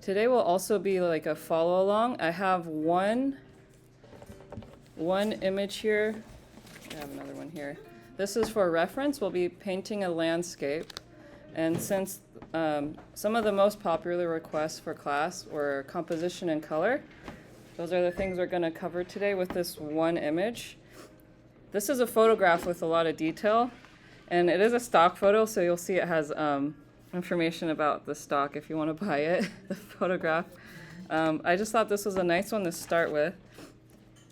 Today will also be like a follow along. I have one image here. I have another one here. This is for reference. We'll be painting a landscape. And since some of the most popular requests for class were composition and color, those are the things we're going to cover today with this one image. This is a photograph with a lot of detail, and it is a stock photo, so you'll see it has information about the stock if you want to buy it, the photograph. I just thought this was a nice one to start with.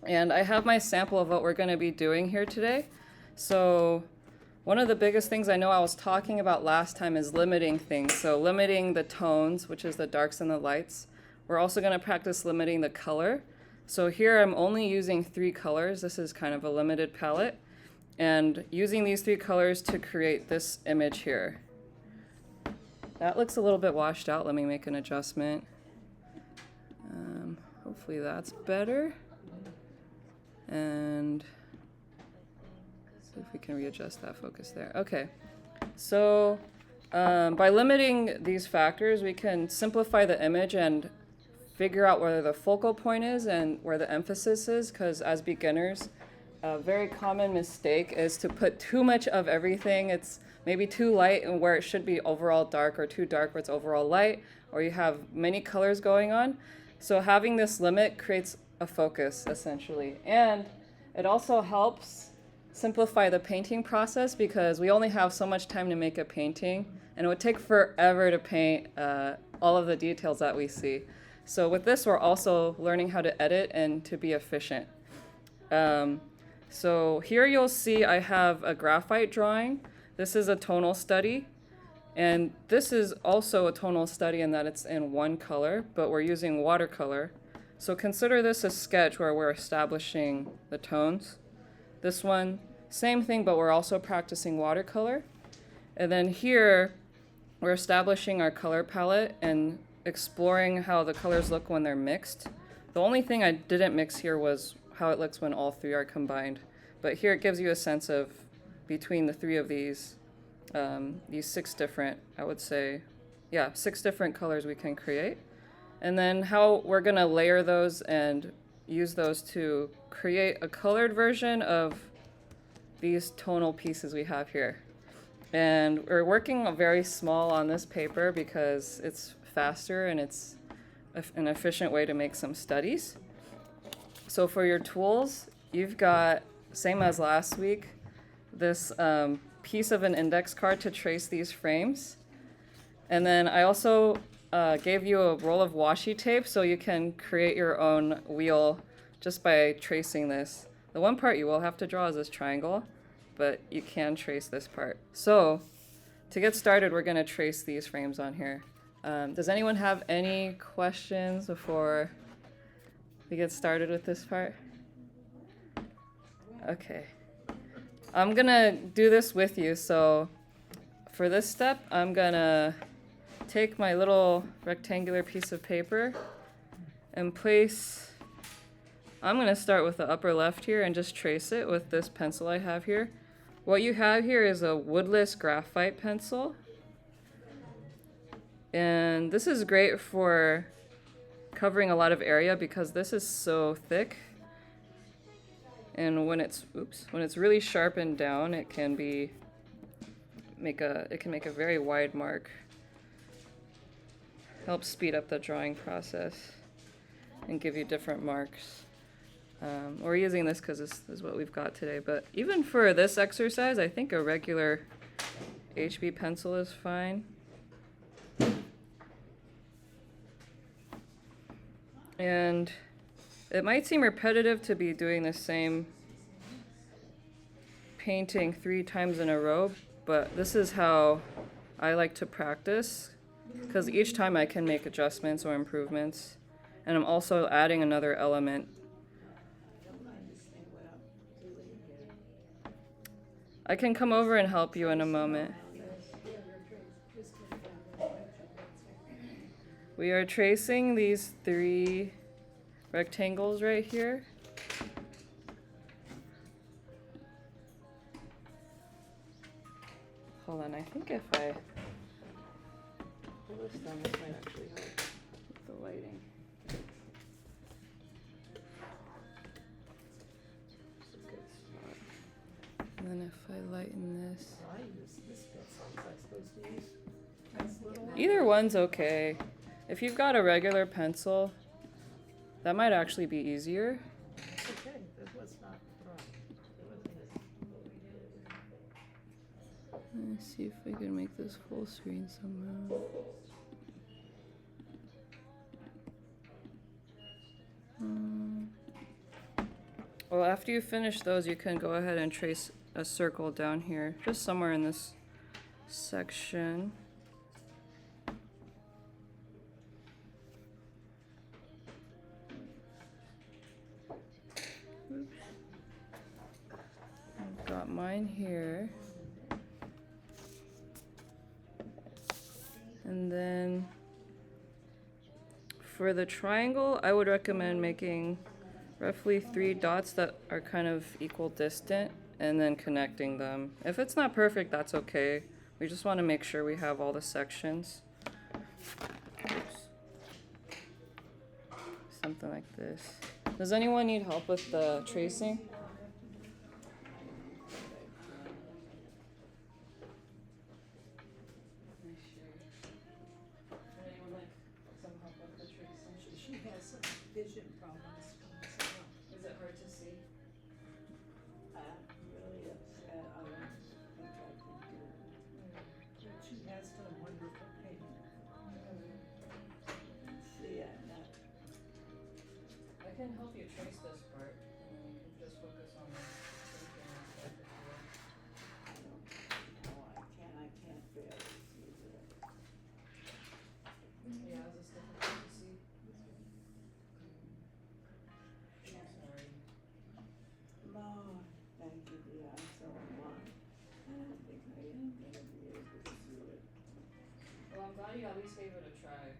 And I have my sample of what we're going to be doing here today. So one of the biggest things I know I was talking about last time is limiting things. So limiting the tones, which is the darks and the lights. We're also going to practice limiting the color. So here I'm only using 3 colors. This is kind of a limited palette. And using these 3 colors to create this image here. That looks a little bit washed out. Let me make an adjustment. Hopefully that's better. And see if we can readjust that focus there. Okay, so by limiting these factors, we can simplify the image and figure out where the focal point is and where the emphasis is, because as beginners, a very common mistake is to put too much of everything. It's maybe too light and where it should be overall dark, or too dark where it's overall light, or you have many colors going on. So having this limit creates a focus, essentially. And it also helps simplify the painting process, because we only have so much time to make a painting, and it would take forever to paint all of the details that we see. So with this, we're also learning how to edit and to be efficient. So here you'll see I have a graphite drawing. This is a tonal study. And this is also a tonal study in that it's in one color, but we're using watercolor. So consider this a sketch where we're establishing the tones. This one, same thing, but we're also practicing watercolor. And then here, we're establishing our color palette and exploring how the colors look when they're mixed. The only thing I didn't mix here was how it looks when all 3 are combined. But here it gives you a sense of between the 3 of these 6 different, I would say, 6 different colors we can create. And then how we're going to layer those and use those to create a colored version of these tonal pieces we have here. And we're working very small on this paper because it's faster and it's an efficient way to make some studies. So for your tools, you've got, same as last week, this piece of an index card to trace these frames. And then I also gave you a roll of washi tape so you can create your own wheel just by tracing this. The one part you will have to draw is this triangle, but you can trace this part. So to get started, we're going to trace these frames on here. Does anyone have any questions before we get started with this part? Okay. I'm going to do this with you. So for this step, I'm going to take my little rectangular piece of paper and place, I'm going to start with the upper left here and just trace it with this pencil I have here. What you have here is a woodless graphite pencil. And this is great for covering a lot of area because this is so thick. And when it's really sharpened down, it can make a very wide mark. Helps speed up the drawing process and give you different marks. We're using this because this is what we've got today, but even for this exercise, I think a regular HB pencil is fine. And it might seem repetitive to be doing the same painting 3 times in a row, but this is how I like to practice, because each time I can make adjustments or improvements, and I'm also adding another element. I can come over and help you in a moment. We are tracing these 3 rectangles right here. Hold on, I think if I pull this down, this might actually help with the Either one's okay. If you've got a regular pencil, that might actually be easier. Okay, that was not right. Let's see if we can make this full screen somehow. Well, after you finish those, you can go ahead and trace a circle down here, just somewhere in this section. Oops. I've got mine here. And then for the triangle, I would recommend making roughly 3 dots that are kind of equal distant and then connecting them. If it's not perfect, that's okay. We just want to make sure we have all the sections. Oops. Something like this. Does anyone need help with the tracing? She has some vision problems. Is it hard to see? I'm really upset. I don't think I can do it. But she has done wonderful painting. See, I'm not. I can help you trace this part, and then you can just focus on the thinking aspect if you want. I don't know. I can't barely see that. Yeah, is this difficult to see? Sorry. Lord, thank you, dear. I'm so blind. I don't think I am gonna be able to do it. Well, I'm glad you at least gave it a try,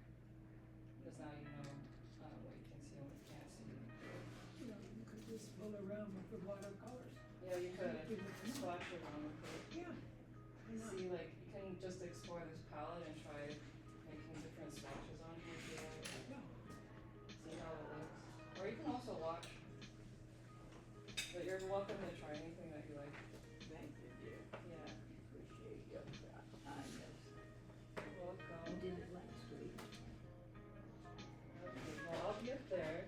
because now you know what you can see and what you can't see. You know, you could just fool around with the watercolors. Yeah, you could splash around with it. Yeah. I know. See, like, you can just explore this palette and try making different swatches on here if you like. Yeah. See how it looks. Or you can also watch. But you're welcome to try anything that you like. Thank you, dear. Yeah. Appreciate your kindness. You're welcome. I did it last week. Okay, well, I'll get there.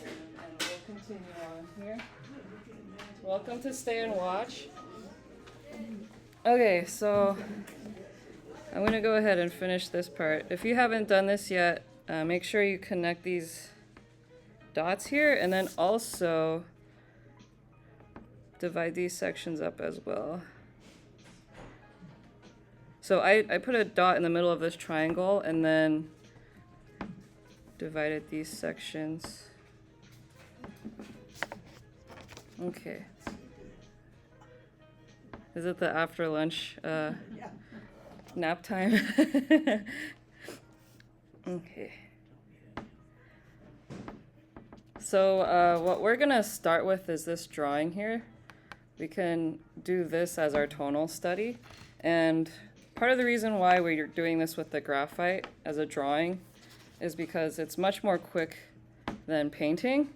And we'll continue on here. You can imagine. Welcome to Stay and Watch. Okay, so I'm gonna go ahead and finish this part. If you haven't done this yet, make sure you connect these dots here, and then also divide these sections up as well. So I put a dot in the middle of this triangle and then divided these sections. Okay. Is it the after lunch Yeah. nap time? Okay. So what we're gonna start with is this drawing here. We can do this as our tonal study. And part of the reason why we're doing this with the graphite as a drawing is because it's much more quick than painting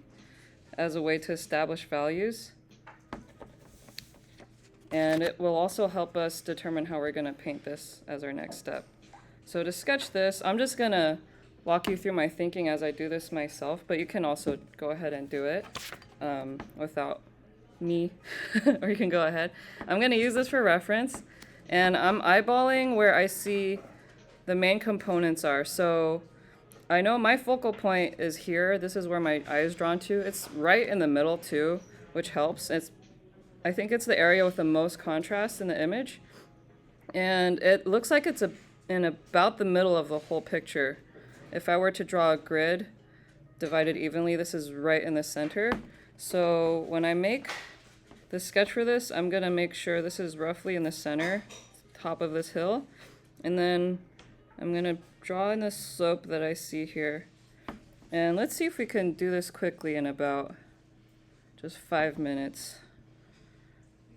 as a way to establish values. And it will also help us determine how we're gonna paint this as our next step. So to sketch this, I'm just gonna walk you through my thinking as I do this myself, but you can also go ahead and do it without me, or you can go ahead. I'm gonna use this for reference, and I'm eyeballing where I see the main components are. So I know my focal point is here. This is where my eye is drawn to. It's right in the middle too, which helps. I think it's the area with the most contrast in the image, and it looks like it's in about the middle of the whole picture. If I were to draw a grid divided evenly, this is right in the center. So when I make the sketch for this, I'm gonna make sure this is roughly in the center, top of this hill. And then I'm gonna draw in the slope that I see here. And let's see if we can do this quickly in about just 5 minutes.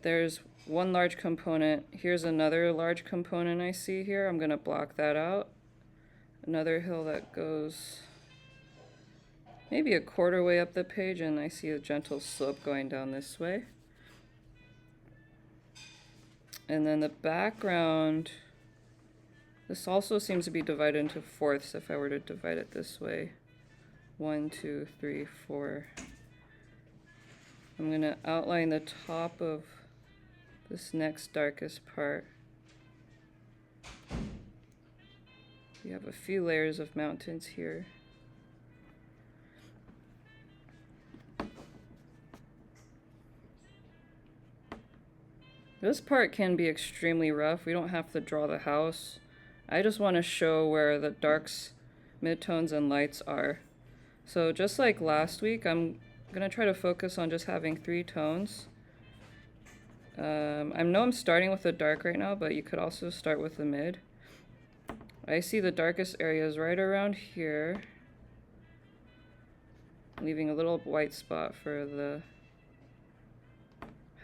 There's one large component. Here's another large component I see here. I'm gonna block that out. Another hill that goes maybe a quarter way up the page, and I see a gentle slope going down this way. And then the background, this also seems to be divided into fourths if I were to divide it this way. 1, 2, 3, 4. I'm gonna outline the top of this next darkest part. You have a few layers of mountains here. This part can be extremely rough. We don't have to draw the house. I just want to show where the darks, midtones, and lights are. So just like last week, I'm gonna try to focus on just having 3 tones. I know I'm starting with the dark right now, but you could also start with the mid. I see the darkest areas right around here, leaving a little white spot for the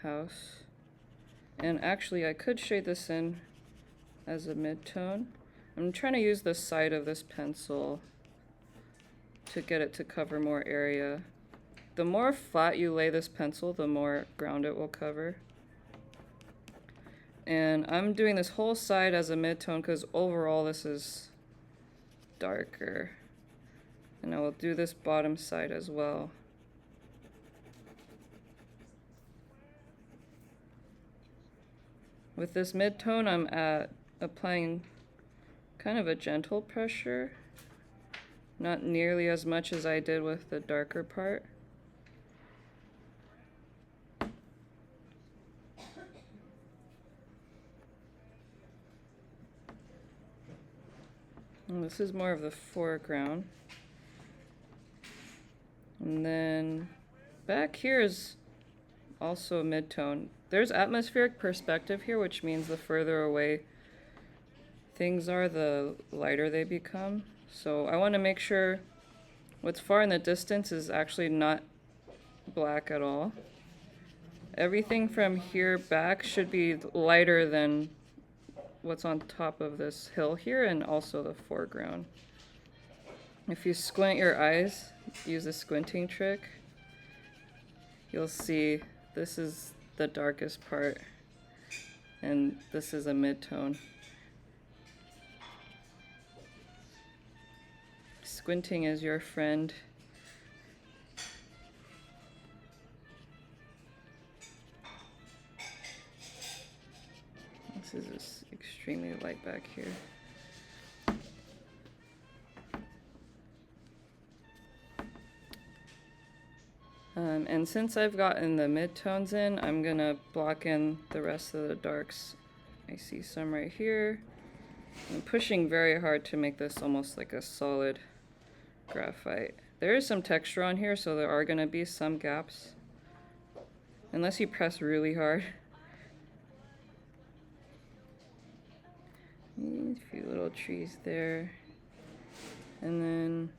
house. And actually, I could shade this in as a mid-tone. I'm trying to use the side of this pencil to get it to cover more area. The more flat you lay this pencil, the more ground it will cover. And I'm doing this whole side as a mid-tone because overall this is darker. And I will do this bottom side as well. With this mid-tone, I'm applying kind of a gentle pressure. Not nearly as much as I did with the darker part. And this is more of the foreground. And then back here is also a mid-tone. There's atmospheric perspective here, which means the further away things are, the lighter they become. So I want to make sure what's far in the distance is actually not black at all. Everything from here back should be lighter than what's on top of this hill here, and also the foreground. If you squint your eyes, use the squinting trick, you'll see this is the darkest part, and this is a mid-tone. Squinting is your friend. This is just extremely light back here. And since I've gotten the mid-tones in, I'm gonna block in the rest of the darks. I see some right here. I'm pushing very hard to make this almost like a solid graphite. There is some texture on here, so there are gonna be some gaps. Unless you press really hard. A few little trees there. And then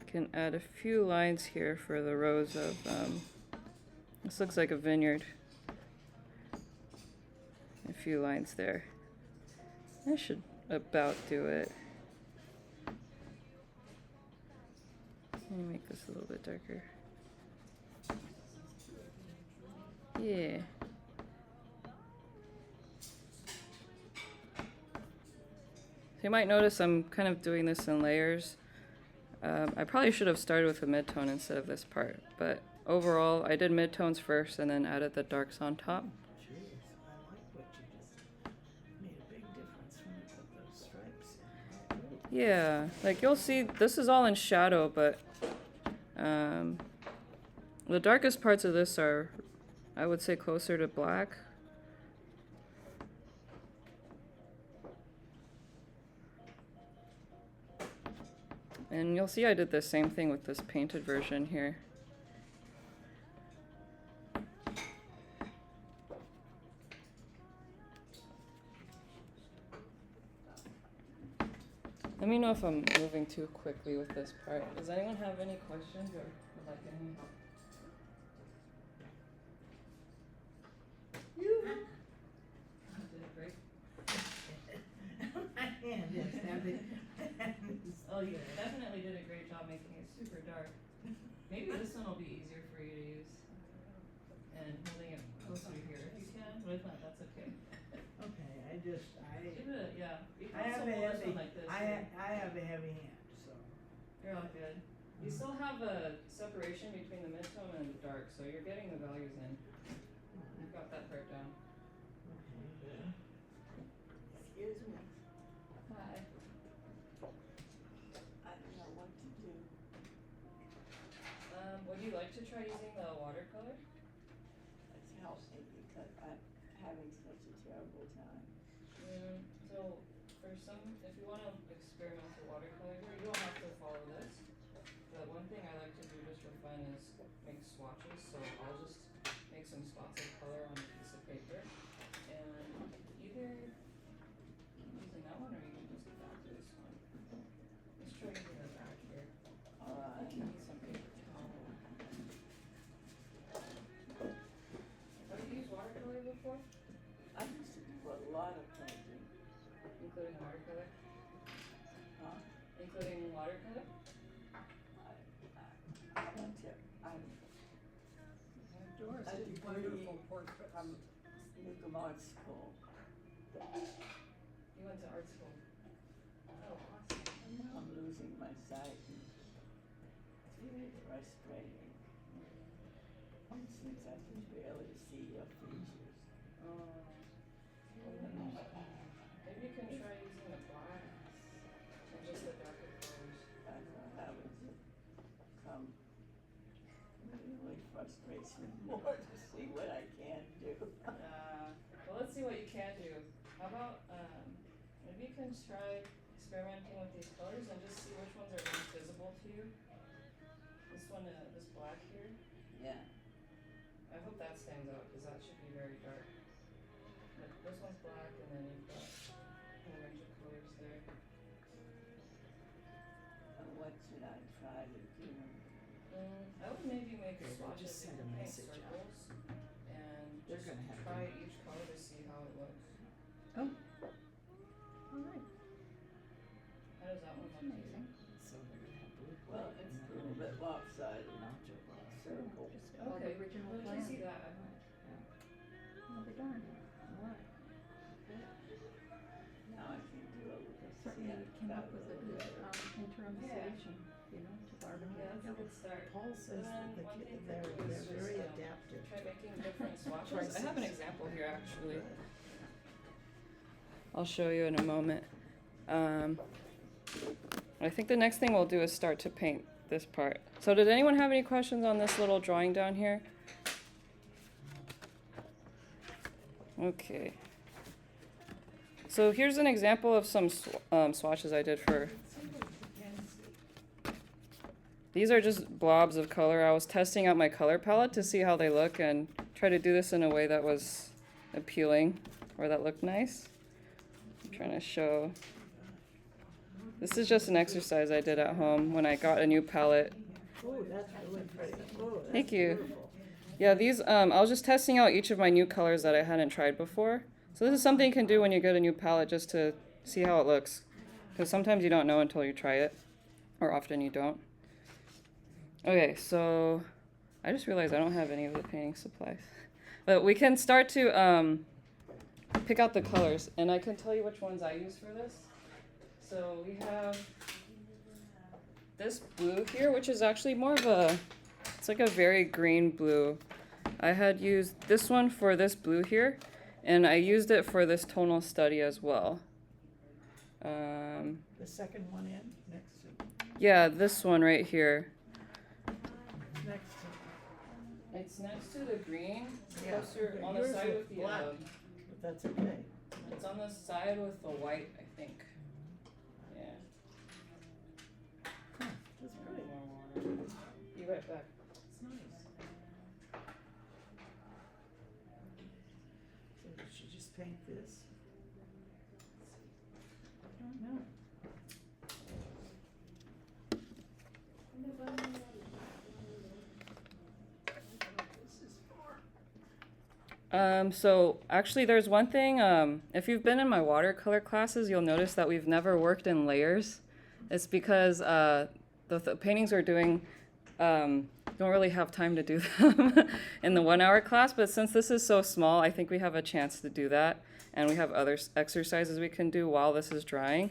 I can add a few lines here for the rows of, this looks like a vineyard. A few lines there. That should about do it. Let me make this a little bit darker. Yeah. So you might notice I'm kind of doing this in layers. I probably should have started with a mid-tone instead of this part, but overall I did mid-tones first and then added the darks on top. Jeez, I like what you just made a big difference when you put those stripes in. Yeah, like you'll see this is all in shadow, but the darkest parts of this are, I would say, closer to black. And you'll see I did the same thing with this painted version here. Let me know if I'm moving too quickly with this part. Does anyone have any questions or would like any help? I did it great. My hand is heavy. Oh, you definitely did a great job making it super dark. Maybe this one will be easier for you to use. And holding it close I have a heavy hand, so. You're all good. You still have a separation between the mid-tone and the dark, so you're getting the values in. You've got that part down. Excuse me, Hi. I don't know what to do. Would you like to try using the watercolor? It's helping because I'm having such a terrible time. So for some, if you want to experiment with watercolor here, you don't have to follow this. But one thing I like to do just for fun is make swatches. So I'll just make some spots of color on a piece of paper, and either using that one or you can use the back of this one. Let's try using the back here. I Alright, can use some paper towel. Have you used watercolor before, I used to do a lot of painting, including watercolor? huh? Including watercolor? I went to, Doris I did did wonderful pretty- portraits. Newcomb Art School. You went to art school. Oh, awesome. And now I'm losing my sight and it's very frustrating. And since I can barely see your features. Oh. Maybe you can try using the black and just the darker colors. I thought that would come really frustrates me more to see what I can do. Well, let's see what you can do. How about, maybe you can try experimenting with these colors and just see which ones are most visible to you. This one, this black here. Yeah. I hope that stands out because that should be very dark. But this one's black and then you've got a whole bunch of colors there. And what should I try to do? I would maybe make Okay, we'll swatches. just You send can a paint message out. circles and They're just gonna have try to- each color to see how it looks. Oh. All right. How does that one look to you? Amazing. So they're gonna have blue plate Well, and it's a then little bit lopsided. nodule black. Circle. Just follow Okay, the original well, you plan. can see that. I'll be darned. All right. Now I can do a little. Certainly yeah, you came that up with a little good bit. interim Yeah. solution, you know, to bargain Yeah, that's a with. good start. Paul says that And the one kid, thing they're to do is very just, adaptive. Try making different swatches. Choices. I have an example here actually. I'll show you in a moment. I think the next thing we'll do is start to paint this part. So did anyone have any questions on this little drawing down here? Okay. So here's an example of some swatches I did for. These are just blobs of color. I was testing out my color palette to see how they look and try to do this in a way that was appealing or that looked nice. I'm trying to show. This is just an exercise I did at home when I got a new palette. Oh, that's really pretty. Oh, that's Thank you. beautiful. Yeah, these, I was just testing out each of my new colors that I hadn't tried before. So this is something you can do when you get a new palette just to see how it looks. Because sometimes you don't know until you try it, or often you don't. Okay, so I just realized I don't have any of the painting supplies. But we can start to pick out the colors, and I can tell you which ones I use for this. So we have this blue here, which is actually more of a, it's like a very green blue. I had used this one for this blue here, and I used it for this tonal study as well. The second one in, next to, Yeah, this one right here. next to, It's next to the green, Yeah. closer on the Yours side was with the, black. but that's okay. it's on the side with the white, I think. Yeah. That's pretty. More water. Be right back. It's nice. So did she just paint this? I don't know. This is for. So actually there's one thing, if you've been in my watercolor classes, you'll notice that we've never worked in layers. It's because the paintings we're doing don't really have time to do them in the 1 hour class, but since this is so small, I think we have a chance to do that, and we have other exercises we can do while this is drying.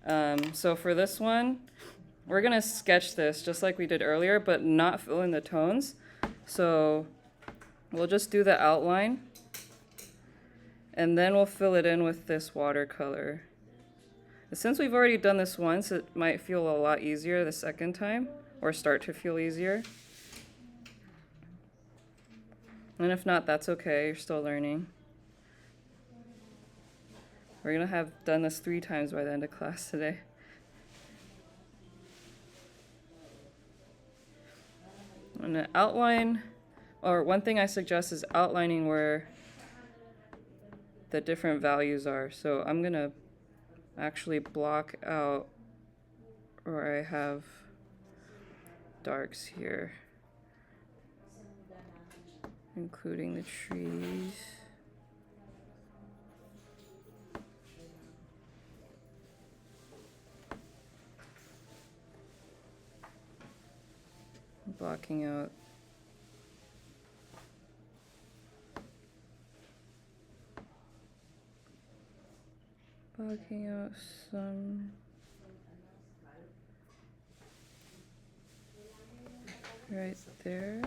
So for this one, we're gonna sketch this just like we did earlier, but not fill in the tones. So we'll just do the outline, and then we'll fill it in with this watercolor. Since we've already done this once, it might feel a lot easier the second time, or start to feel easier. And if not, that's okay, you're still learning. We're gonna have done this 3 times by the end of class today. And an outline, or one thing I suggest is outlining where the different values are. So I'm gonna actually block out where I have darks here, including the trees. Blocking out some right there.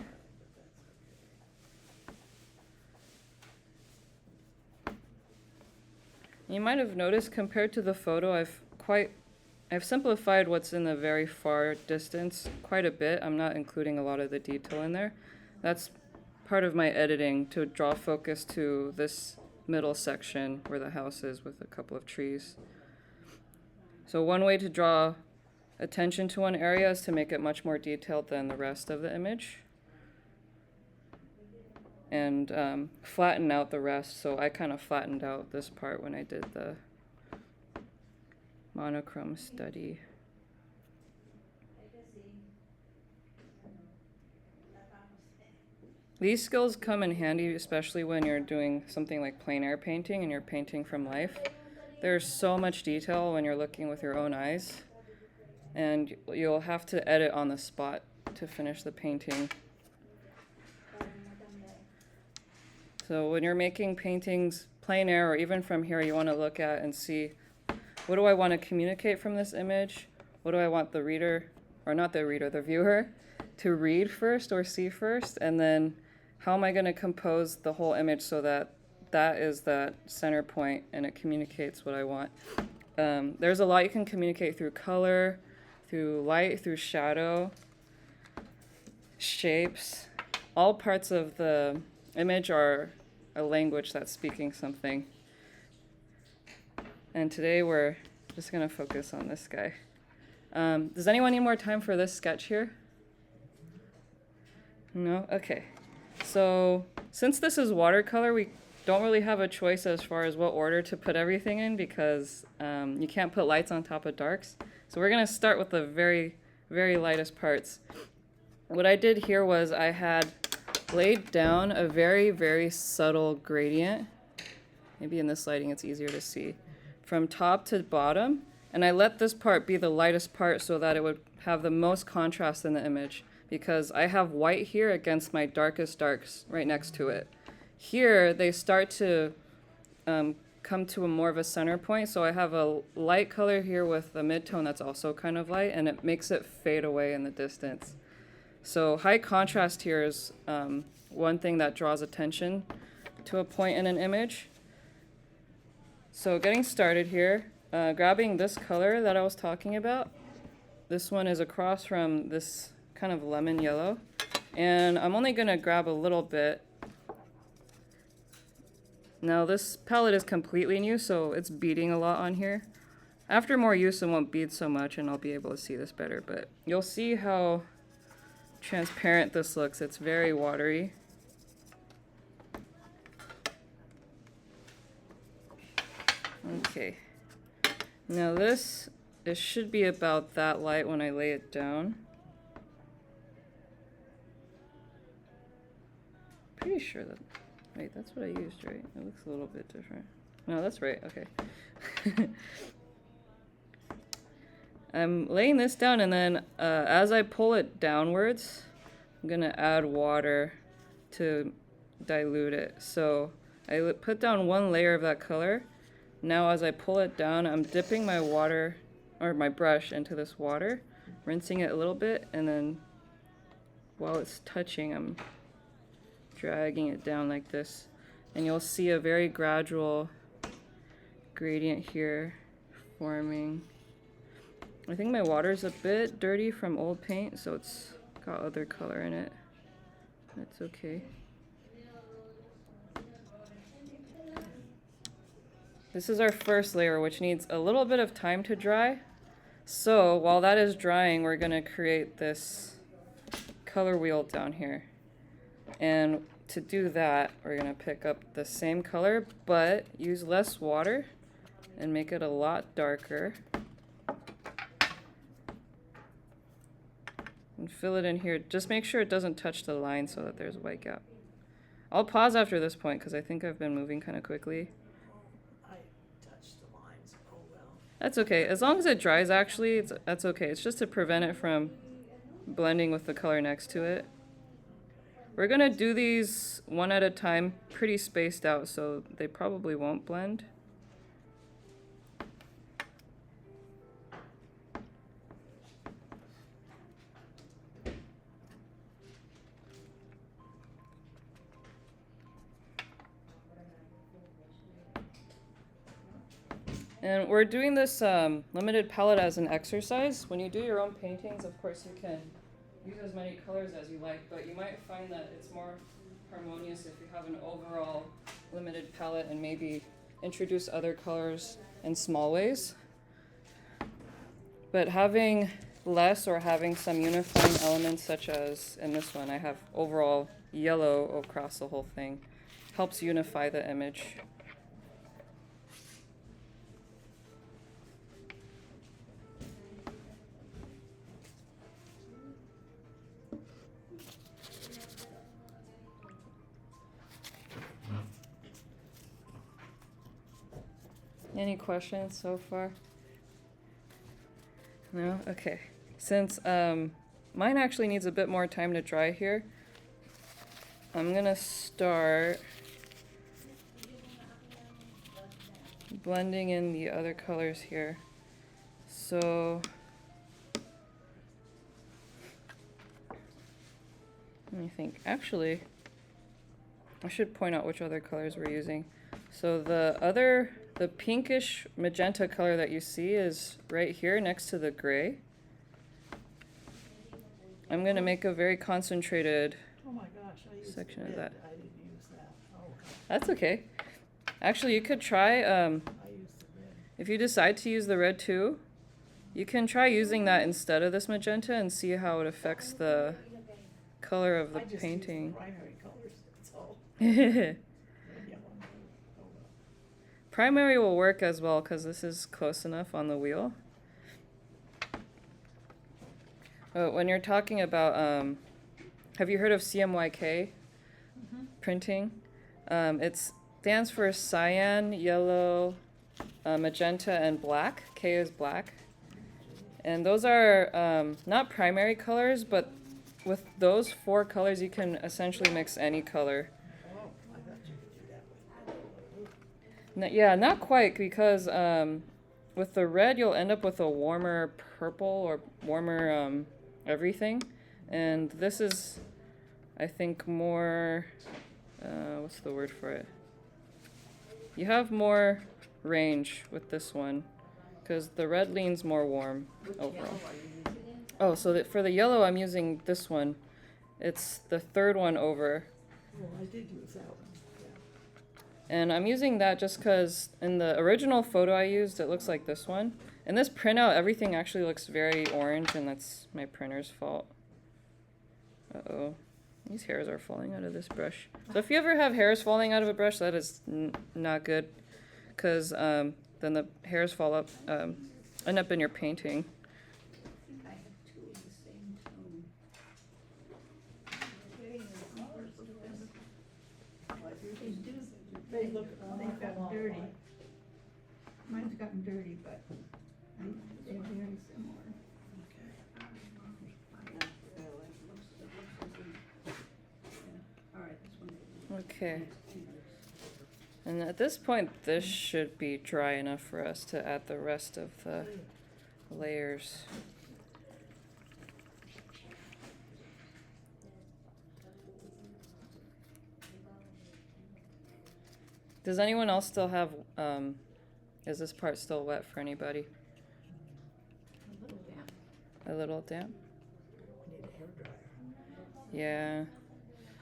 You might have noticed compared to the photo, I've simplified what's in the very far distance quite a bit. I'm not including a lot of the detail in there. That's part of my editing, to draw focus to this middle section where the house is with a couple of trees. So one way to draw attention to one area is to make it much more detailed than the rest of the image, and flatten out the rest. So I kind of flattened out this part when I did the monochrome study. These skills come in handy, especially when you're doing something like plein air painting and you're painting from life. There's so much detail when you're looking with your own eyes, and you'll have to edit on the spot to finish the painting. So when you're making paintings plein air, or even from here, you want to look at and see, what do I want to communicate from this image? What do I want the reader, or not the reader, the viewer, to read first or see first? And then how am I going to compose the whole image so that that is that center point and it communicates what I want? There's a lot you can communicate through color, through light, through shadow, shapes. All parts of the image are a language that's speaking something. And today we're just going to focus on this guy. Does anyone need more time for this sketch here? No? Okay. So since this is watercolor, we don't really have a choice as far as what order to put everything in, because you can't put lights on top of darks. So we're going to start with the very, very lightest parts. What I did here was I had laid down a very, very subtle gradient. Maybe in this lighting it's easier to see. From top to bottom, and I let this part be the lightest part so that it would have the most contrast in the image, because I have white here against my darkest darks right next to it. Here they start to come to a more of a center point, so I have a light color here with a midtone that's also kind of light, and it makes it fade away in the distance. So high contrast here is one thing that draws attention to a point in an image. So getting started here, grabbing this color that I was talking about. This one is across from this kind of lemon yellow. And I'm only going to grab a little bit. Now this palette is completely new, so it's beading a lot on here. After more use, it won't bead so much and I'll be able to see this better. But you'll see how transparent this looks. It's very watery. Okay, now it should be about that light when I lay it down. Pretty sure that, wait, that's what I used, right? It looks a little bit different. No, that's right, okay. I'm laying this down, and then as I pull it downwards, I'm gonna add water to dilute it. So I put down one layer of that color. Now as I pull it down, I'm dipping my water or my brush into this water, rinsing it a little bit, and then while it's touching, I'm dragging it down like this. And you'll see a very gradual gradient here forming. I think my water's a bit dirty from old paint, so it's got other color in it. That's okay. This is our first layer, which needs a little bit of time to dry. So while that is drying, we're gonna create this color wheel down here. And to do that, we're gonna pick up the same color, but use less water and make it a lot darker. And fill it in here. Just make sure it doesn't touch the line so that there's a white gap. I'll pause after this point because I think I've been moving kind of quickly. I touched the lines, oh well. That's okay. As long as it dries, actually, that's okay. It's just to prevent it from blending with the color next to it. We're gonna do these one at a time, pretty spaced out, so they probably won't blend. And we're doing this limited palette as an exercise. When you do your own paintings, of course, you can use as many colors as you like, but you might find that it's more harmonious if you have an overall limited palette and maybe introduce other colors in small ways. But having less or having some unifying elements, such as in this one, I have overall yellow across the whole thing, helps unify the image. Any questions so far? No? Okay. Since mine actually needs a bit more time to dry here, I'm gonna start blending in the other colors here. So let me think. Actually, I should point out which other colors we're using. So the pinkish magenta color that you see is right here next to the gray. I'm gonna make a very concentrated Oh my gosh, I used section red. of that. I didn't use that. Oh, That's okay. Actually, you could try, I used the red. if you decide to use the red too, you can try using that instead of this magenta and see how it affects the color of the I just painting. used the primary colors, that's all. Red, yellow, and blue. Oh well. Primary will work as well because this is close enough on the wheel. When you're talking about, have you heard of CMYK printing? It stands for cyan, yellow, magenta, and black. K is black. And those are not primary colors, but with those 4 colors, you can essentially mix any color. Oh, I thought you could do that with red, yellow, blue. Yeah, not quite, because with the red, you'll end up with a warmer purple or warmer everything. And this is, I think, more, what's the word for it? You have more range with this one, because the red leans more warm overall. Oh, so that for the yellow, I'm using this one. It's the 3rd one over. Oh, I did use that one, yeah. And I'm using that just because in the original photo I used, it looks like this one. In this printout, everything actually looks very orange, and that's my printer's fault. Uh-oh. These hairs are falling out of this brush. So if you ever have hairs falling out of a brush, that is not good, because then the hairs fall up, end up in your painting. I have 2 of the same tone. They look They've gotten dirty. Mine's gotten dirty, but they're very similar. Okay. And at this point, this should be dry enough for us to add the rest of the layers. Does anyone else still have, is this part still wet for anybody? A little damp. A little damp? Need a hairdryer. Yeah.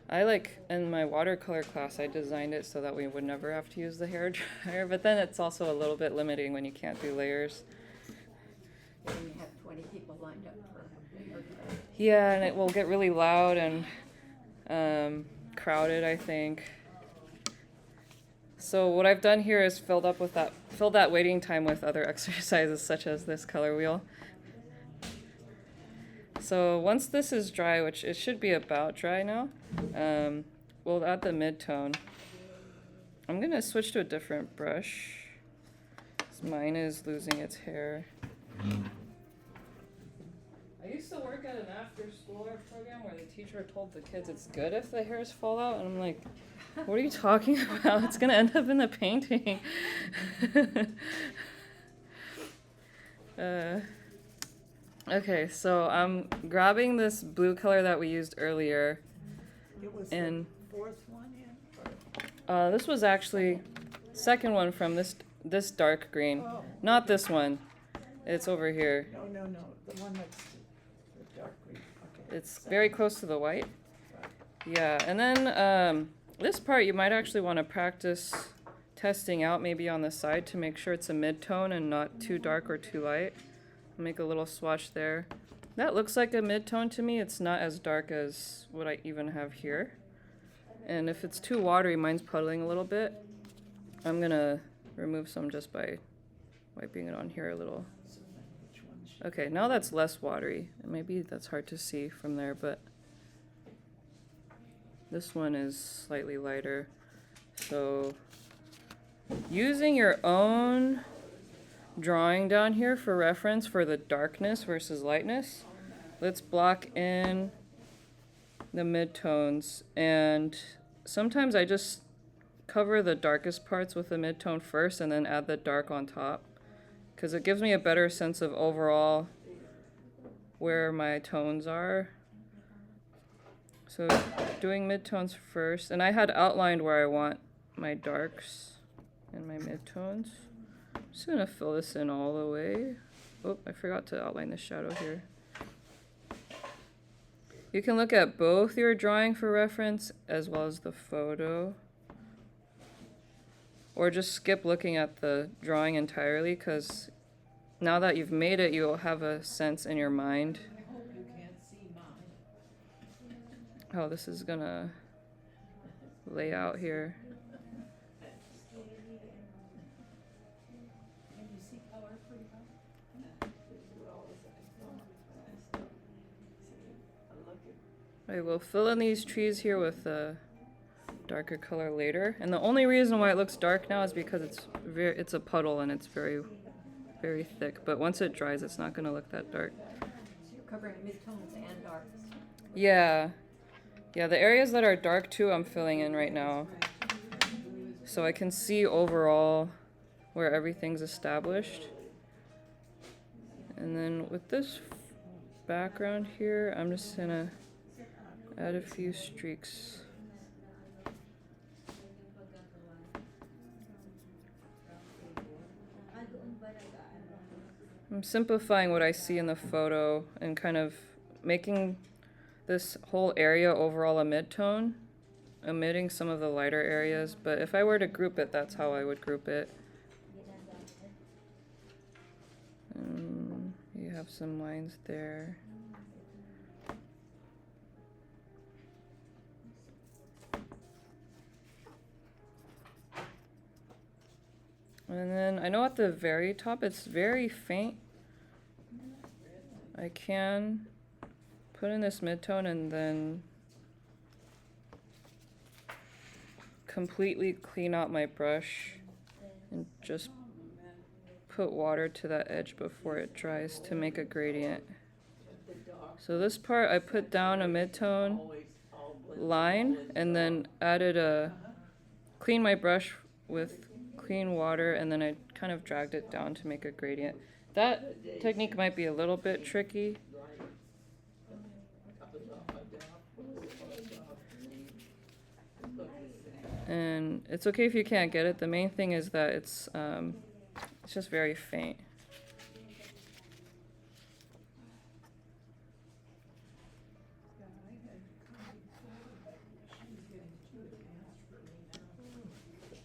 I like, in my watercolor class, I designed it so that we would never have to use the hair dryer, but then it's also a little bit limiting when you can't do layers. And you have 20 people lined up for a haircut. Yeah, and it will get really loud and crowded, I think. So what I've done here is fill that waiting time with other exercises such as this color wheel. So once this is dry, which it should be about dry now, we'll add the mid-tone. I'm gonna switch to a different brush, 'cause mine is losing its hair. I used to work at an after-school art program where the teacher told the kids it's good if the hairs fall out, and I'm like, what are you talking about? It's gonna end up in the painting. Okay, so I'm grabbing this blue color that we used earlier, It was and the fourth one in? this was actually second one from this dark green, Oh, not this one. It's over here. no, the one that's the dark green, okay. It's very close to the white. Yeah, and then this part you might actually want to practice testing out maybe on the side to make sure it's a mid-tone and not too dark or too light. Make a little swatch there. That looks like a mid-tone to me. It's not as dark as what I even have here. And if it's too watery, mine's puddling a little bit. I'm gonna remove some just by wiping it on here a little. So then which one should? Okay, now that's less watery. And maybe that's hard to see from there, but this one is slightly lighter. So using your own drawing down here for reference for the darkness versus lightness, let's block in the midtones, and sometimes I just cover the darkest parts with the midtone first and then add the dark on top, because it gives me a better sense of overall where my tones are. So doing midtones first, and I had outlined where I want my darks and my midtones. I'm just gonna fill this in all the way. Oh, I forgot to outline the shadow here. You can look at both your drawing for reference as well as the photo. Or just skip looking at the drawing entirely, because now that you've made it, you'll have a sense in your mind I hope you can't see mine. how this is gonna lay out here. Can you see color pretty well? I will fill in these trees here with a darker color later, and the only reason why it looks dark now is because it's a puddle and it's very, very thick. But once it dries, it's not gonna look that dark. So you're covering midtones and darks. Yeah, the areas that are dark too, I'm filling in right now, so I can see overall where everything's established. And then with this background here, I'm just gonna add a few streaks. I'm simplifying what I see in the photo and kind of making this whole area overall a midtone, omitting some of the lighter areas, but if I were to group it, that's how I would group it. You have some lines there. And then I know at the very top it's very faint. I can put in this midtone and then completely clean out my brush and just put water to that edge before it dries to make a gradient. So this part I put down a midtone line and then added clean my brush with clean water, and then I kind of dragged it down to make a gradient. That technique might be a little bit tricky. Look the same. And it's okay if you can't get it. The main thing is that it's just very faint. Yeah, I had come before, but she was getting too advanced for me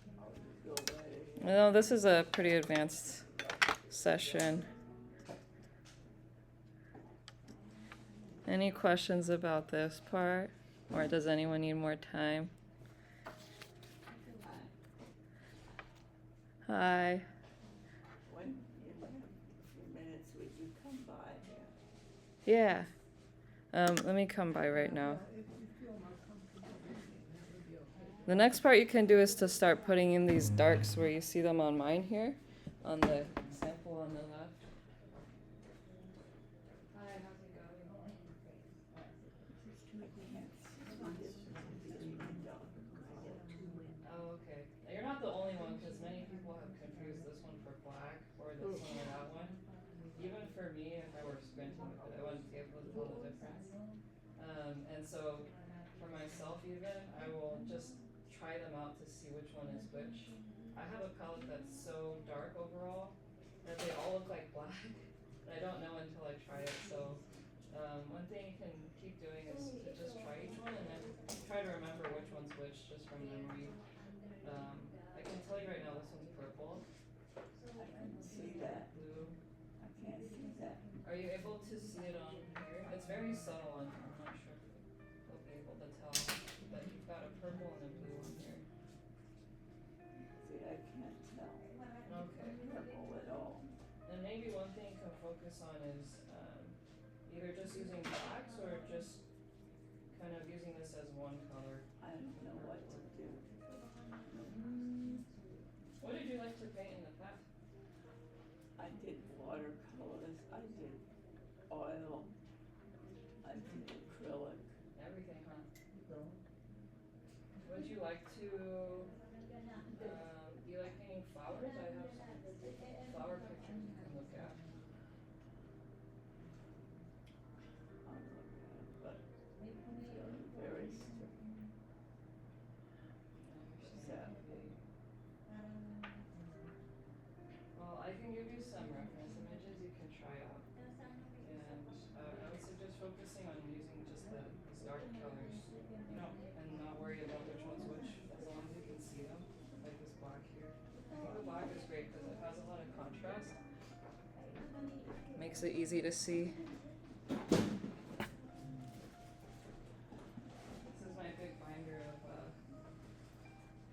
now. I'll just go right ahead. No, this is a pretty advanced session. Any questions about this part? Or does anyone need more time? Hi. When you have a few minutes, would you come by here? Yeah. Let me come by right now. If you feel more comfortable reading, that would be okay. The next part you can do is to start putting in these darks where you see them on mine here, on the sample on the left. Hi, how's it going? It's too advanced. This is really dark. Oh, okay. You're not the only one, because many people have confused this one for black or this one or that one. Even for me, if I were squinting with it, I wouldn't be able to tell the difference. And so, for myself even, I will just try them out to see which one is which. I have a palette that's so dark overall that they all look like black. And I don't know until I try it. So, one thing you can keep doing is to just try each one and then try to remember which one's which just from memory. I can tell you right now, this one's purple, I can see that. blue. I can't see that. Are you able to see it on here? It's very subtle, and I'm not sure if you'll be able to tell. But you've got a purple and a blue on here. See, I can't tell. Okay. Purple at all. Then maybe one thing you can focus on is either just using blacks or just kind of using this as one color. I don't know what to do. What did you like to paint in the past? I did watercolors, I did oil, I did acrylic. Everything, huh? Would you like to, do you like painting flowers? I have some flower pictures you can look at. I'll look at it, but it's very strict. Well, I can give you some reference images you can try out. And I would suggest focusing on using just these dark colors, and not worry about which one's which, as long as you can see them, like this black here. I think the black is great because it has a lot of contrast. Makes it easy to see. This is my big binder of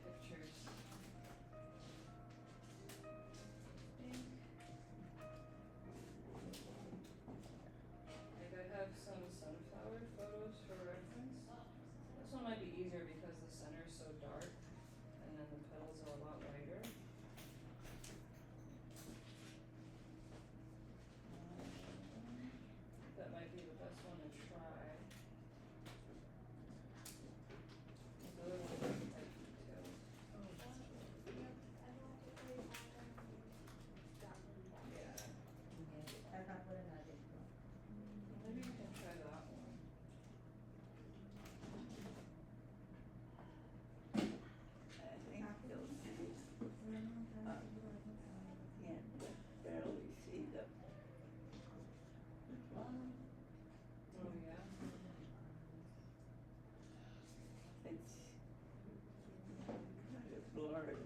pictures. Like I have some sunflower photos for reference. This one might be easier because the center is so dark and then the petals are a lot lighter. That might be the best one to try. It's a little bit like detailed. Yeah. Maybe you can try that one. I think you'll see, can't barely see them. Oh, yeah? It's kind of blurry.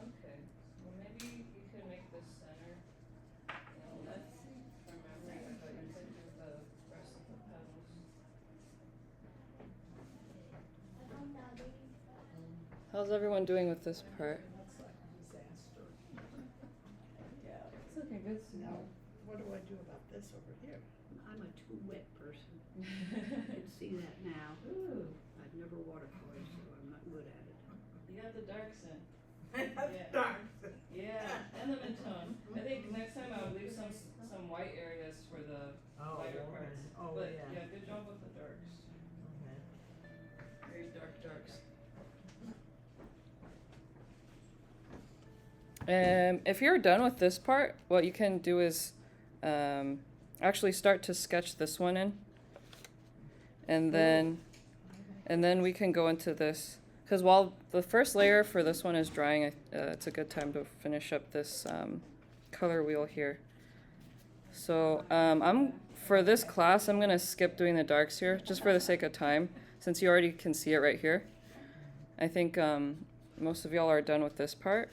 Okay. Well, maybe you could make the center, Let's see. from memory, but you could do the rest of the petals. How's everyone doing with this part? Looks like a disaster. Yeah. It's looking good, Now, what do I do about this over here? I'm a too wet person. I can see that now. Ooh, I've never watercolored, so I'm not good at it. you got the darks in. Yeah. Yeah, and the mid-tone. I think next time I'll leave some white areas for the Oh, lighter okay. parts. Oh, But yeah. yeah, good job with the darks. Okay. Very dark darks. If you're done with this part, what you can do is actually start to sketch this one in. And then we can go into this. Because while the first layer for this one is drying, it's a good time to finish up this color wheel here. So for this class, I'm going to skip doing the darks here, just for the sake of time, since you already can see it right here. I think most of y'all are done with this part.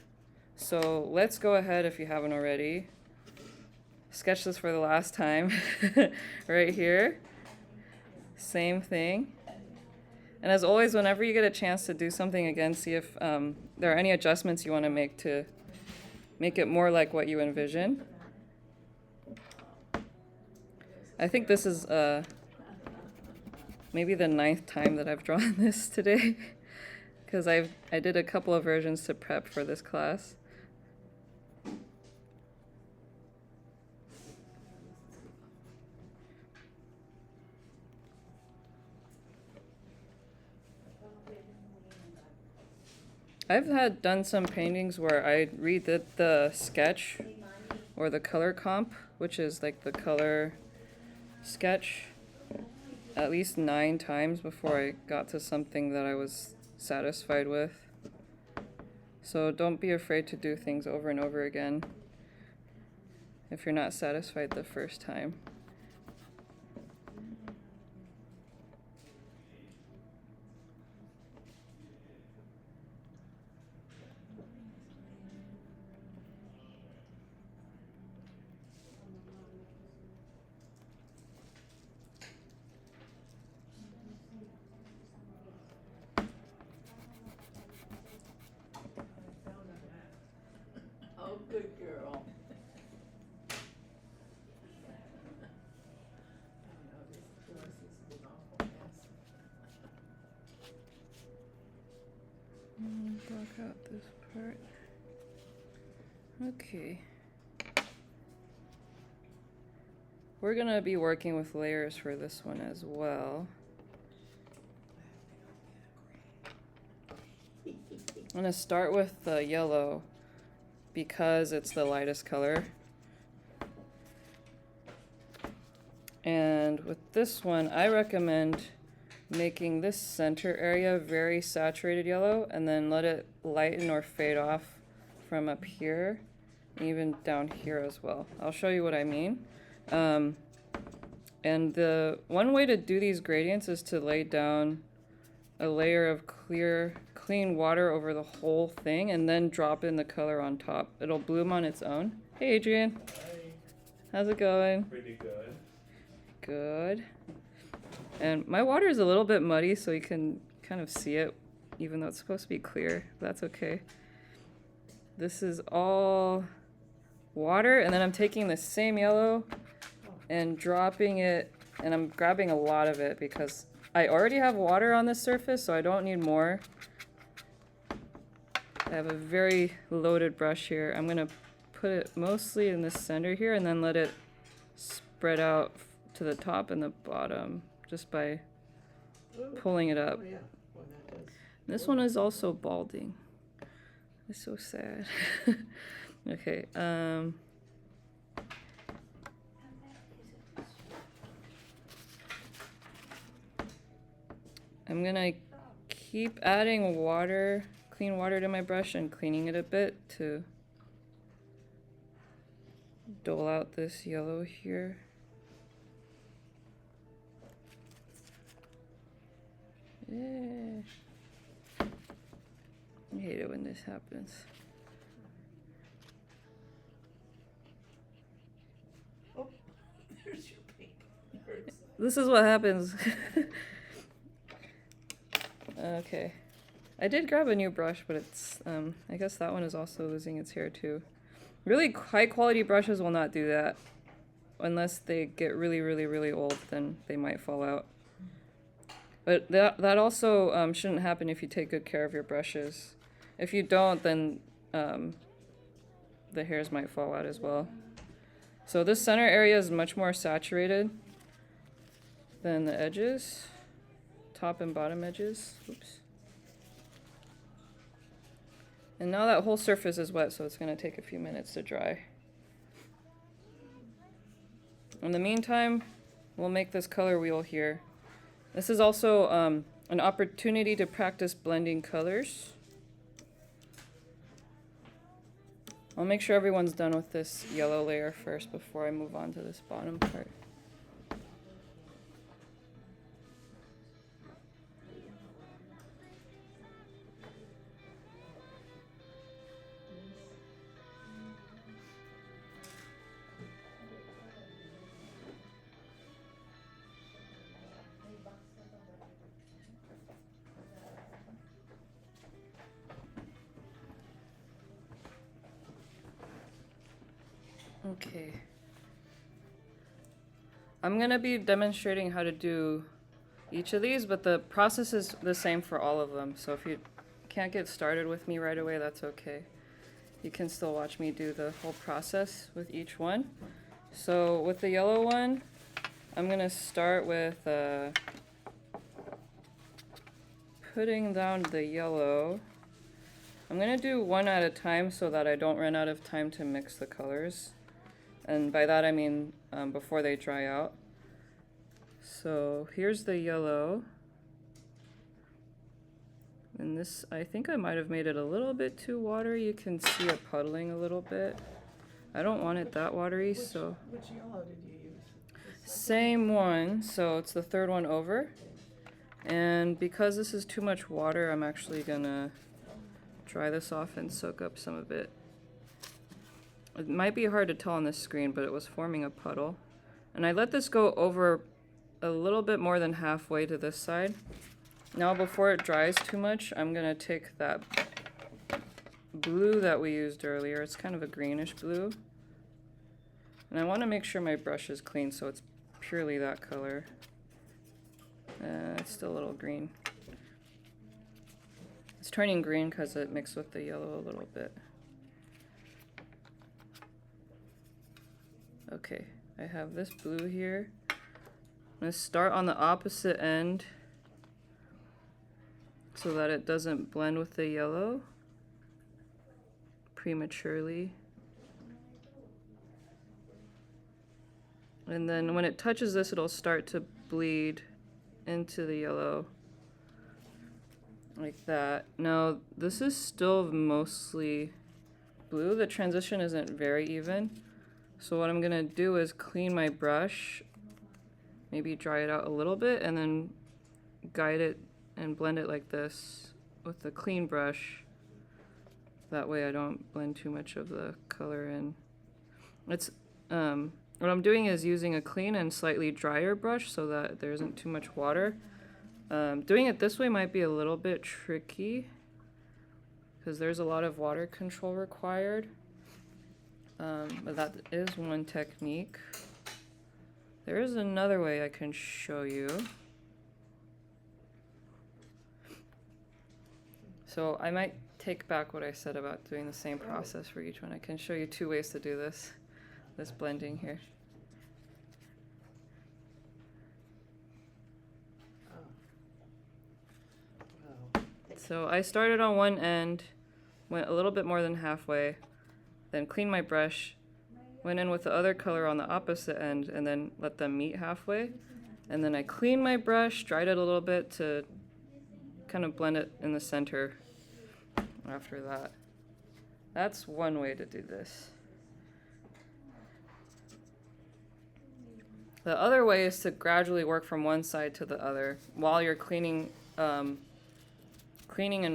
So let's go ahead, if you haven't already, sketch this for the last time right here. Same thing. And as always, whenever you get a chance to do something again, see if there are any adjustments you want to make it more like what you envision. I think this is maybe the 9th time that I've drawn this today, because I did a couple of versions to prep for this class. I've done some paintings where I redid the sketch or the color comp, which is like the color sketch, at least 9 times before I got to something that I was satisfied with. So don't be afraid to do things over and over again if you're not satisfied the first time. Oh, good girl. Block out this part. Okay. We're gonna be working with layers for this one as well. I'm gonna start with the yellow because it's the lightest color. And with this one, I recommend making this center area very saturated yellow and then let it lighten or fade off from up here, even down here as well. I'll show you what I mean. And the one way to do these gradients is to lay down a layer of clean water over the whole thing and then drop in the color on top. It'll bloom on its own. Hey Adrian. Hi. How's it going? Pretty good. Good. And my water is a little bit muddy, so you can kind of see it, even though it's supposed to be clear. That's okay. This is all water, and then I'm taking the same yellow and dropping it, and I'm grabbing a lot of it because I already have water on this surface, so I don't need more. I have a very loaded brush here. I'm gonna put it mostly in the center here and then let it spread out to the top and the bottom just by pulling it up. Oh, yeah. Well, that does. This one is also balding. It's so sad. Okay, I'm gonna keep adding water, clean water to my brush and cleaning it a bit to dole out this yellow here. Yeah. I hate it when this happens. Oh, there's your pink. Hurts. This is what happens. Okay. I did grab a new brush, but it's, I guess that one is also losing its hair too. Really high quality brushes will not do that. Unless they get really, really, really old, then they might fall out. But that also shouldn't happen if you take good care of your brushes. If you don't, then the hairs might fall out as well. So this center area is much more saturated than the edges, top and bottom edges. Oops. And now that whole surface is wet, so it's going to take a few minutes to dry. In the meantime, we'll make this color wheel here. This is also an opportunity to practice blending colors. I'll make sure everyone's done with this yellow layer first before I move on to this bottom part. Okay. I'm gonna be demonstrating how to do each of these, but the process is the same for all of them. So if you can't get started with me right away, that's okay. You can still watch me do the whole process with each one. So with the yellow one, I'm gonna start with putting down the yellow. I'm gonna do one at a time so that I don't run out of time to mix the colors. And by that I mean before they dry out. So here's the yellow. And this, I think I might have made it a little bit too watery. You can see it puddling a little bit. I don't want it that watery, so. Which yellow did you use? Same one, so it's the third one over. And because this is too much water, I'm actually gonna dry this off and soak up some of it. It might be hard to tell on this screen, but it was forming a puddle. And I let this go over a little bit more than halfway to this side. Now before it dries too much, I'm gonna take that blue that we used earlier. It's kind of a greenish blue. And I wanna make sure my brush is clean so it's purely that color. It's still a little green. It's turning green because it mixed with the yellow a little bit. Okay, I have this blue here. I'm gonna start on the opposite end so that it doesn't blend with the yellow prematurely. And then when it touches this, it'll start to bleed into the yellow like that. Now, this is still mostly blue. The transition isn't very even. So what I'm gonna do is clean my brush, maybe dry it out a little bit, and then guide it and blend it like this with the clean brush. That way I don't blend too much of the color in. It's what I'm doing is using a clean and slightly drier brush so that there isn't too much water. Doing it this way might be a little bit tricky because there's a lot of water control required. But that is one technique. There is another way I can show you. So I might take back what I said about doing the same process for each one. I can show you two ways to do this blending here. So I started on one end, went a little bit more than halfway, then cleaned my brush, went in with the other color on the opposite end, and then let them meet halfway. And then I cleaned my brush, dried it a little bit to kind of blend it in the center after that. That's one way to do this. The other way is to gradually work from one side to the other while you're cleaning and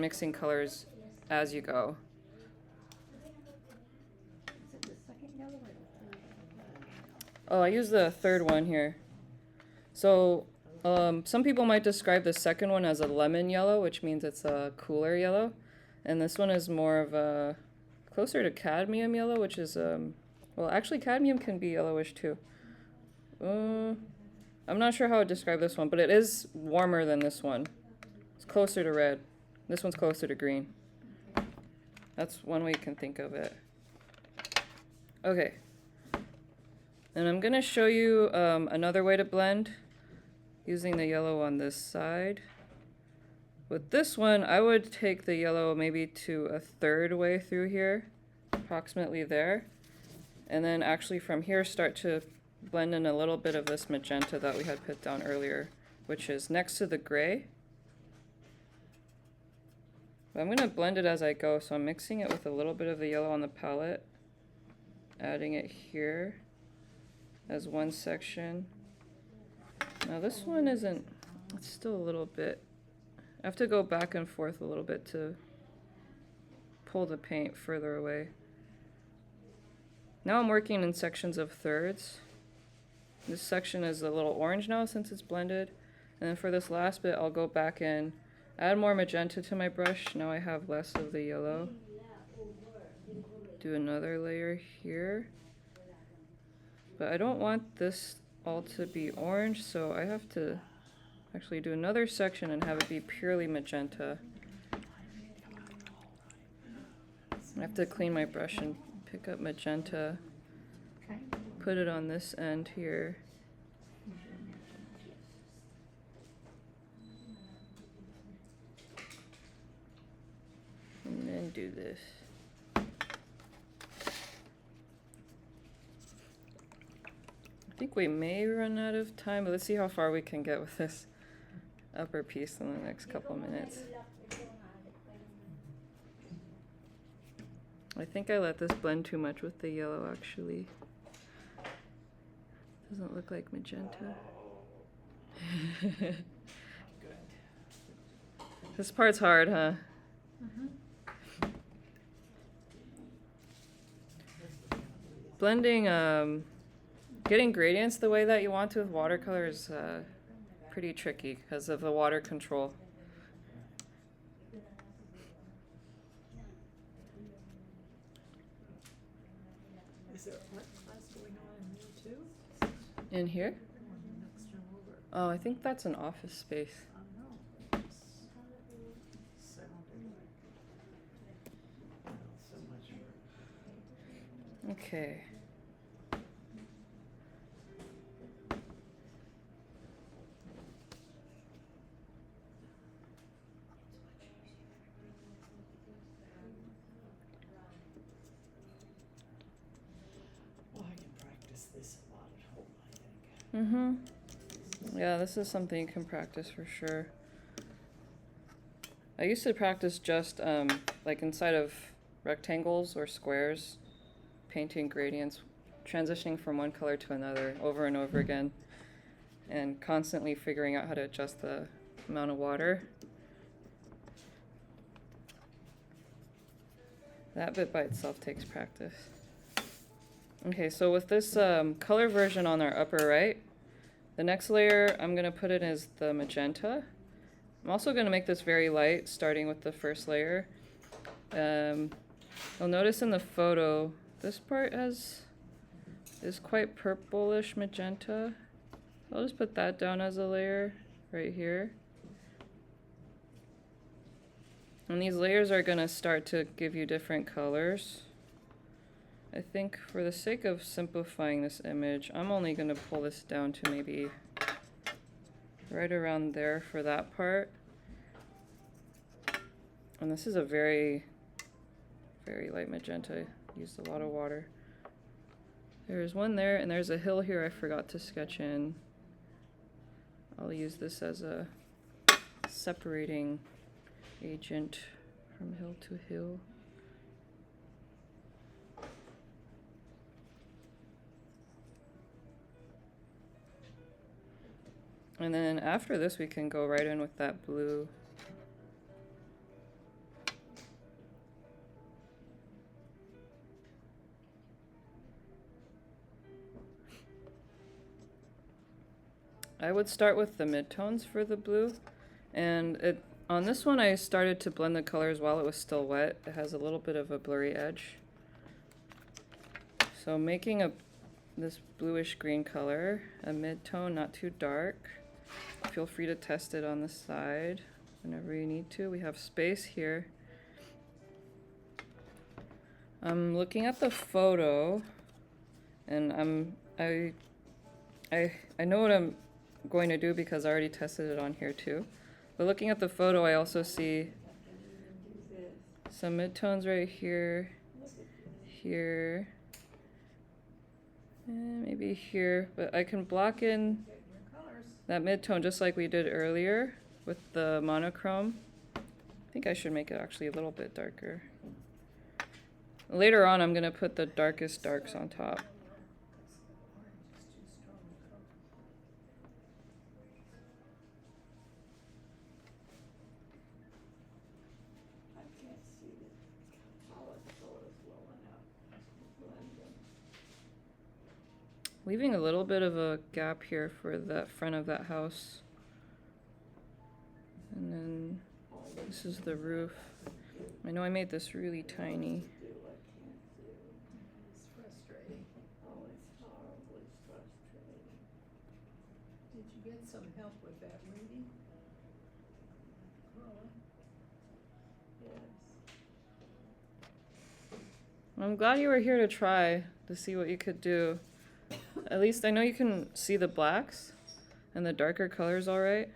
mixing colors as you go. Is it the second yellow or the third? Oh, I use the third one here. So some people might describe the second one as a lemon yellow, which means it's a cooler yellow. And this one is more of a closer to cadmium yellow, which is, well, actually cadmium can be yellowish too. I'm not sure how to describe this one, but it is warmer than this one. It's closer to red. This one's closer to green. That's one way you can think of it. Okay. And I'm gonna show you another way to blend using the yellow on this side. With this one, I would take the yellow maybe to a third way through here, approximately there. And then actually from here start to blend in a little bit of this magenta that we had put down earlier, which is next to the gray. But I'm gonna blend it as I go, so I'm mixing it with a little bit of the yellow on the palette, adding it here as one section. Now this one isn't, it's still a little bit, I have to go back and forth a little bit to pull the paint further away. Now I'm working in sections of thirds. This section is a little orange now since it's blended. And then for this last bit, I'll go back in, add more magenta to my brush. Now I have less of the yellow. Do another layer here. But I don't want this all to be orange, so I have to actually do another section and have it be purely magenta. I have to clean my brush and pick up magenta, Okay. put it on this end here. And then do this. I think we may run out of time, but let's see how far we can get with this upper piece in the next couple minutes. I think I let this blend too much with the yellow actually. Doesn't look like magenta. This part's hard, huh? Blending, getting gradients the way that you want to with watercolor is pretty tricky because of the water control. Is there art class going on in here too? In here? Or next room over? Oh, I think that's an office space. I don't know. Sounded like so much work. Okay. Well, I can practice this a lot at home, I think. Mm-hmm. Yeah, this is something you can practice for sure. I used to practice just like inside of rectangles or squares, painting gradients, transitioning from one color to another over and over again, and constantly figuring out how to adjust the amount of water. That bit by itself takes practice. Okay, so with this color version on our upper right, the next layer I'm going to put in is the magenta. I'm also going to make this very light, starting with the first layer. You'll notice in the photo, this part is quite purplish magenta. I'll just put that down as a layer right here. And these layers are going to start to give you different colors. I think for the sake of simplifying this image, I'm only going to pull this down to maybe right around there for that part. And this is a very, very light magenta. Used a lot of water. There's one there, and there's a hill here I forgot to sketch in. I'll use this as a separating agent from hill to hill. And then after this, we can go right in with that blue. I would start with the midtones for the blue, and on this one I started to blend the colors while it was still wet. It has a little bit of a blurry edge. So making this bluish green color, a midtone, not too dark. Feel free to test it on the side whenever you need to. We have space here. I'm looking at the photo, and I know what I'm going to do because I already tested it on here too. But looking at the photo, I also see Do this. some midtones right here, Look at this. here, and maybe here. But I can block in Get your colors. that midtone just like we did earlier with the monochrome. I think I should make it actually a little bit darker. Later on, I'm gonna put the darkest darks on top. Orange is too strong a color. I can't see the solid colors well enough to blend them. Leaving a little bit of a gap here for that front of that house. And then this is the roof. I know I made this really tiny. It's frustrating. Oh, it's horribly frustrating. Did you get some help with that reading? Carla? Yes. I'm glad you were here to try to see what you could do. At least I know you can see the blacks and the darker colors all right.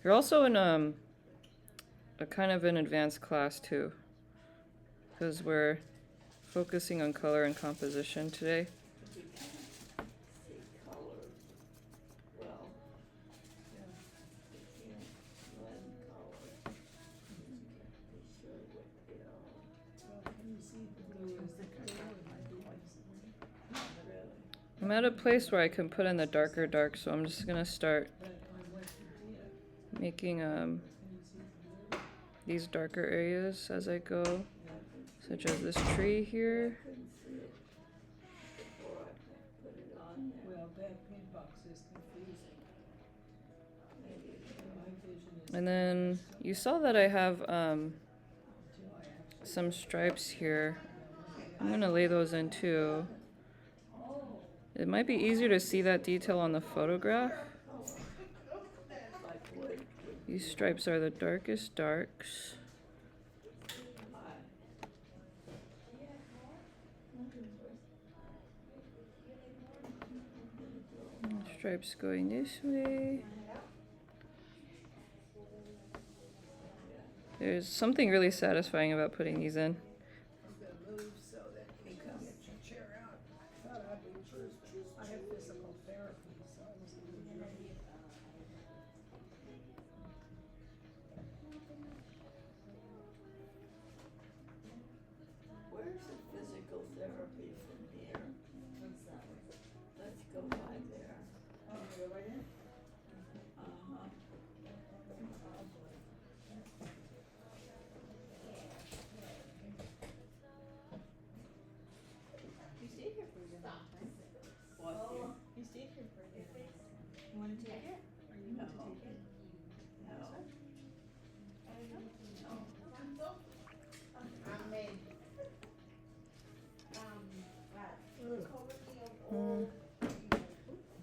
You're also in a kind of an advanced class too, because we're focusing on color and composition today. You can't see colors well. Yeah. You can't blend colors. Be sure what they are. Well, can you see the blue is the color of my voice? Really. I'm at a place where I can put in the darker dark, so I'm just gonna start But on what you did, making can you see the blue? these darker areas as I go, such as this tree here. Couldn't see it before I put it on there. Well, that paint box is confusing. Maybe it's My vision is. And then you saw that I have Until I actually. some stripes here. I'm gonna lay those in too. It might be easier to see that detail on the photograph. like wood. These stripes are the darkest darks. Stripes going this way. There's something really satisfying about putting these in. I'm gonna move so that you can get your chair out. I thought I'd be first. I have physical therapy, so I was gonna do it. Where's the physical therapy from here? Let's go by there. Uh-huh. You stayed here for a good long time. What here? You stayed here for a good long time. You wanna take it? Or you want to No. take it? No.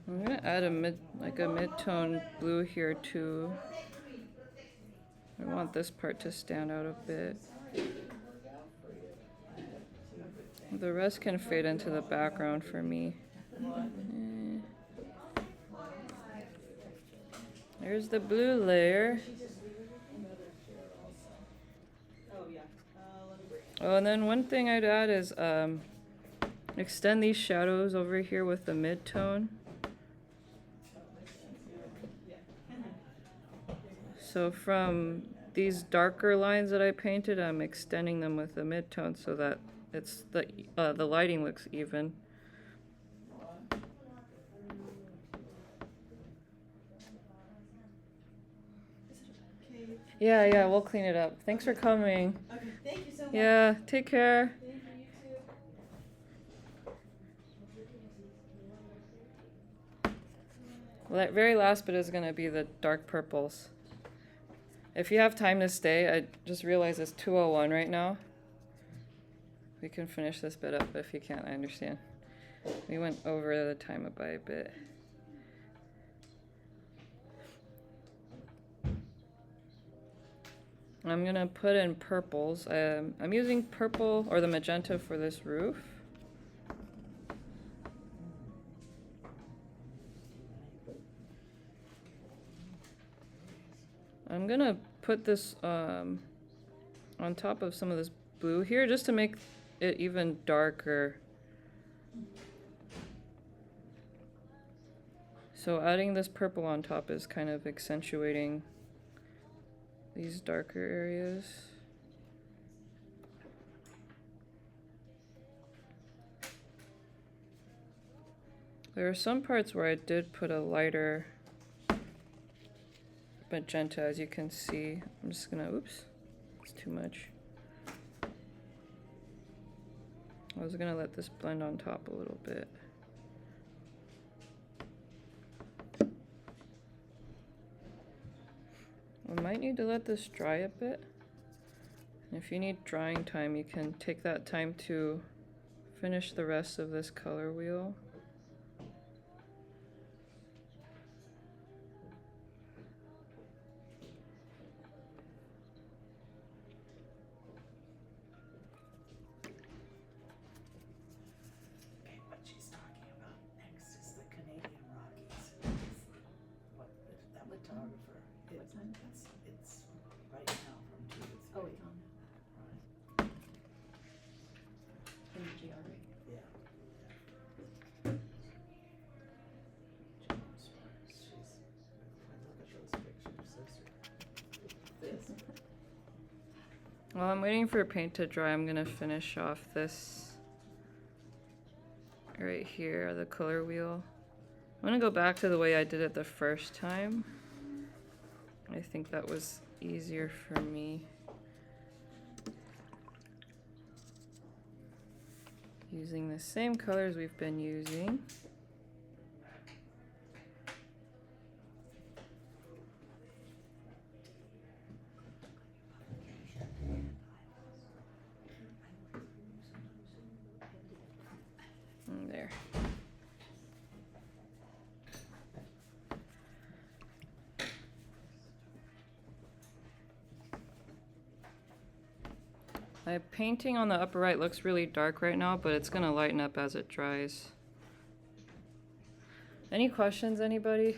I'm gonna add a mid-tone blue here too. I want this part to stand out a bit. The rest can fade into the background for me. Eh. There's the blue layer. Oh, yeah. Let me bring it. Oh, and then one thing I'd add is extend these shadows over here with the mid-tone. So from these darker lines that I painted, I'm extending them with the mid-tone so that it's the lighting looks even. Okay. Yeah, we'll clean it up. Thanks for coming. Okay, thank you so much. Yeah, take care. Thank you, you too. Well, that very last bit is going to be the dark purples. If you have time to stay, I just realized it's 2:01 right now. We can finish this bit up, but if you can't, I understand. We went over the time by a bit. I'm going to put in purples. I'm using purple or the magenta for this roof. I'm gonna put this on top of some of this blue here just to make it even darker. So adding this purple on top is kind of accentuating these darker areas. There are some parts where I did put a lighter magenta, as you can see. I'm just gonna, oops, it's too much. I was gonna let this blend on top a little bit. I might need to let this dry a bit. And if you need drying time, you can take that time to finish the rest of this color wheel. Okay, what she's talking about next is the Canadian Rockies. What, that photographer, What time? it's right now from 2 to 3. Oh, it's on. Right, In the GRA. yeah. She's, when I look at those pictures, this. While I'm waiting for paint to dry, I'm gonna finish off this right here, the color wheel. I'm gonna go back to the way I did it the first time. I think that was easier for me. Using the same colors we've been using. And there. My painting on the upper right looks really dark right now, but it's gonna lighten up as it dries. Any questions, anybody?